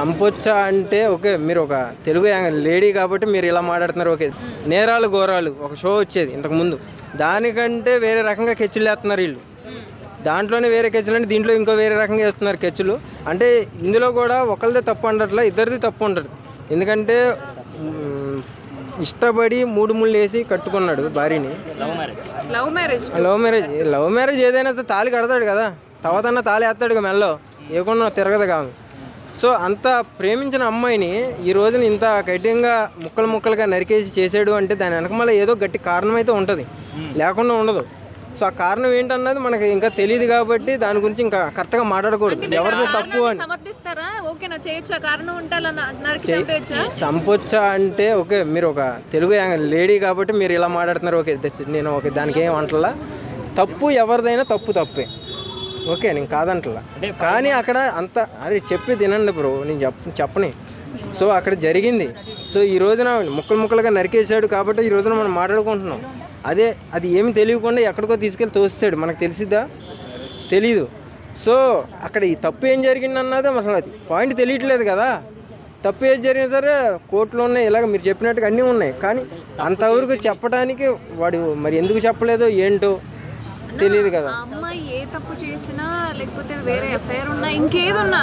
చంపొచ్చా అంటే ఓకే. మీరు ఒక తెలుగు లేడీ కాబట్టి మీరు ఇలా మాట్లాడుతున్నారు. ఓకే, నేరాలు ఘోరాలు ఒక షో వచ్చేది ఇంతకుముందు. దానికంటే వేరే రకంగా కెచ్చులు వేస్తున్నారు వీళ్ళు. దాంట్లోనే వేరే కెచ్చులు అంటే దీంట్లో ఇంకో వేరే రకంగా వేస్తున్నారు కెచ్చులు. అంటే ఇందులో కూడా ఒకరిదే తప్పు ఉండట్లా, ఇద్దరిది తప్పు ఉంటుంది. ఎందుకంటే ఇష్టపడి మూడు ముళ్ళు వేసి కట్టుకున్నాడు భార్యని. లవ్ మ్యారేజ్ ఏదైనా తాళి కడతాడు కదా, తర్వాత తాళి వేస్తాడు మెల్లో, ఏకుండా తిరగదు కాదు. సో అంత ప్రేమించిన అమ్మాయిని ఈ రోజున ఇంత కఠినంగా ముక్కలు ముక్కలుగా నరికేసి చేసాడు అంటే దాని వెనక మళ్ళీ ఏదో గట్టి కారణం అయితే ఉంటుంది, లేకుండా ఉండదు. సో ఆ కారణం ఏంటన్నది మనకి ఇంకా తెలియదు కాబట్టి దాని గురించి ఇంకా కరెక్ట్గా మాట్లాడకూడదు. ఎవరిది తప్పు అని చంపొచ్చా అంటే ఓకే. మీరు ఒక తెలుగు లేడీ కాబట్టి మీరు ఇలా మాట్లాడుతున్నారు. ఓకే, నేను ఓకే దానికి ఏం అంటలా. తప్పు ఎవరిదైనా తప్పే. ఓకే, నేను కాదంటలా. కానీ అక్కడ అంత అరే చెప్పి తినండి బ్రో, నేను చెప్పని. సో అక్కడ జరిగింది. సో ఈ రోజున ముక్కలు ముక్కలుగా నరికేసాడు కాబట్టి ఈ రోజున మనం మాట్లాడుకుంటున్నాం. అది ఏమి తెలియకుండా ఎక్కడికో తీసుకెళ్ళి తోస్తాడు, మనకు తెలిసిద్దా? తెలీదు. సో అక్కడ ఈ తప్పు ఏం జరిగింది అన్నది అసలు అది పాయింట్ తెలియట్లేదు కదా. తప్పు ఏది జరిగినా సరే కోర్టులో ఉన్నాయి, ఇలాగ మీరు చెప్పినట్టుగా అన్నీ ఉన్నాయి. కానీ అంతవరకు చెప్పడానికి వాడు మరి ఎందుకు చెప్పలేదో ఏంటో తెలియదు కదా. అమ్మాయి ఏ తప్పు చేసినా లేకపోతే వేరే ఎఫ్ఐఆర్ ఉన్నా ఇంకేదన్నా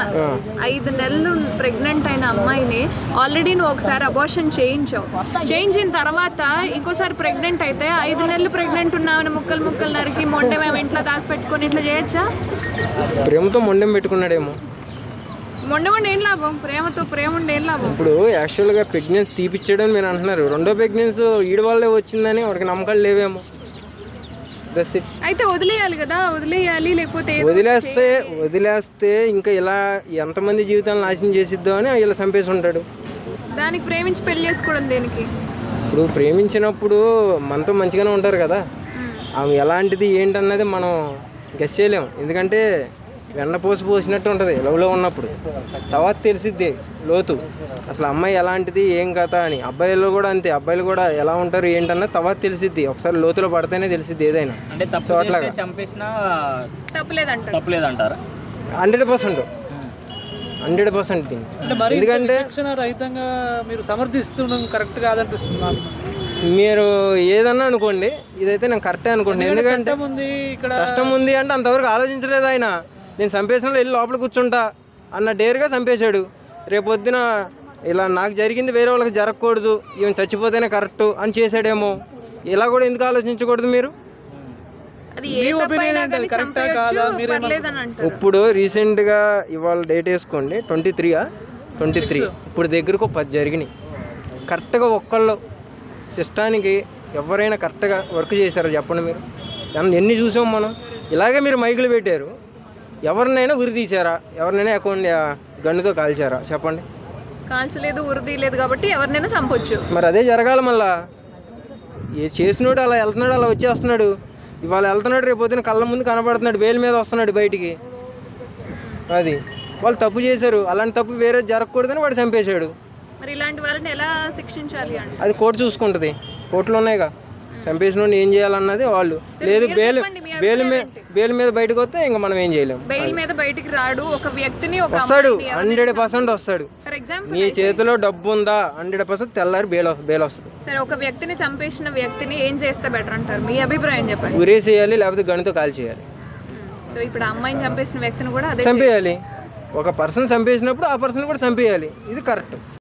5 నెలలు ప్రెగ్నెంట్ అయిన అమ్మాయిని ఆల్రెడీ నువ్వు ఒకసారి అబార్షన్ చేయించిన తర్వాత ఇంకోసారి ప్రెగ్నెంట్ అయితే 5 నెలలు ప్రెగ్నెంట్ ఉన్నామని ముక్కలు నరికి మొండె మేము ఇంట్లో దాచిపెట్టుకొని ఇట్లా చేయొచ్చా? ప్రేమతో మొండెం పెట్టుకున్నాడేమో. మొండెం ఏం లాభం? ప్రేమ ఉండే ఏం లాభం? ఇప్పుడు యాక్చువల్గా ప్రెగ్నెన్సీ తీపిచ్చాడు అని మీరు అంటున్నారు. రెండో ప్రెగ్నెన్సీ ఈడు వాళ్ళే వచ్చిందని వాడికి నమ్మకాలు లేవేమో. అయితే వదిలేయాలి కదా, లేకపోతే వదిలేస్తే ఇంకా ఇలా ఎంతమంది జీవితాలను నాశనం చేసిద్దాం అని ఇలా చంపేసి ఉంటాడు. దానికి ప్రేమించి పెళ్లి చేసుకోవడం దేనికి? ఇప్పుడు ప్రేమించినప్పుడు మనతో మంచిగానే ఉంటారు కదా, ఆమె ఎలాంటిది ఏంటన్నది మనం గెస్ చేయలేము. ఎందుకంటే వెన్న పోసినట్టు ఉంటుంది లవ్లో ఉన్నప్పుడు. తర్వాత తెలిసిద్ది లోతు, అసలు అమ్మాయి ఎలాంటిది ఏం కథ అని. అబ్బాయిలు కూడా అంతే, అబ్బాయిలు కూడా ఎలా ఉంటారు ఏంటన్నది తర్వాత తెలిసిద్ది. ఒకసారి లోతులో పడితేనే తెలిసిద్ది ఏదైనా. సో అట్లాగా 100% దీన్ని. ఎందుకంటే మీరు ఏదన్నా అనుకోండి, ఇదైతే నేను కరెక్టే అనుకోండి. ఎందుకంటే కష్టం ఉంది అంటే అంతవరకు ఆలోచించలేదు ఆయన. నేను చంపేసిన వెళ్ళి లోపల కూర్చుంటా అన్న డేర్గా చంపేశాడు. రేపొద్దున ఇలా నాకు జరిగింది వేరే వాళ్ళకి జరగకూడదు, ఈవెన్ చచ్చిపోతేనే కరెక్ట్ అని చేశాడేమో. ఇలా కూడా ఎందుకు ఆలోచించకూడదు మీరు? ఇప్పుడు రీసెంట్గా ఇవాళ డేట్ వేసుకోండి, 23. ఇప్పుడు దగ్గరకు 10 జరిగినాయి. కరెక్ట్గా ఒక్కళ్ళు సిస్టానికి ఎవరైనా కరెక్ట్గా వర్క్ చేశారో చెప్పండి మీరు? ఎన్ని చూసాం మనం. ఇలాగే మీరు మైకులు పెట్టారు, ఎవరినైనా ఉరి తీసారా? ఎవరినైనా అకౌంట్ గన్నుతో కాల్చారా? చెప్పండి. కాల్చలేదు, ఉరి తీయలేదు కాబట్టి ఎవరినైనా చంపొచ్చు. మరి అదే జరగాలి. మళ్ళా ఏ చేసినోడు అలా వెళ్తున్నాడు, అలా వచ్చేస్తున్నాడు. ఇవాళ వెళ్తున్నాడు, రేపు పొద్దున కళ్ళ ముందు కనబడుతున్నాడు, బెయిల్ మీద వస్తున్నాడు బయటికి. అది వాళ్ళు తప్పు చేశారు, అలాంటి తప్పు వేరే జరగకూడదని వాడు చంపేశాడు. మరి ఇలాంటి వాళ్ళని ఎలా శిక్షించాలి అంటే అది కోర్టు చూసుకుంటుంది. కోర్టులో ఉన్నాయిగా, చంపేసిన ఏం చేయాలన్నది వాళ్ళు. లేదు బెయిల్ మీద బయటకు వస్తే ఇంకా మనం ఏం చేయలేము. బెయిల్ మీద బయటికి రాడు, ఒక వ్యక్తిని వస్తాడు, 100% వస్తాడు. నీ చేతిలో డబ్బు ఉందా 100% తెల్లారి బెయిల్ వస్తుంది. సరే, ఒక వ్యక్తిని చంపేసిన వ్యక్తిని ఏం చేస్తే బెటర్ అంటారు? మీ అభిప్రాయం చెప్పండి. ఉరేసేయాలి, లేకపోతే గన్నుతో కాల్ చేయాలి. సో ఇప్పుడు అమ్మాయిని చంపేసిన వ్యక్తిని కూడా చంపేయాలి. ఒక పర్సన్ చంపేసినప్పుడు ఆ పర్సన్ కూడా చంపేయాలి. ఇది కరెక్ట్.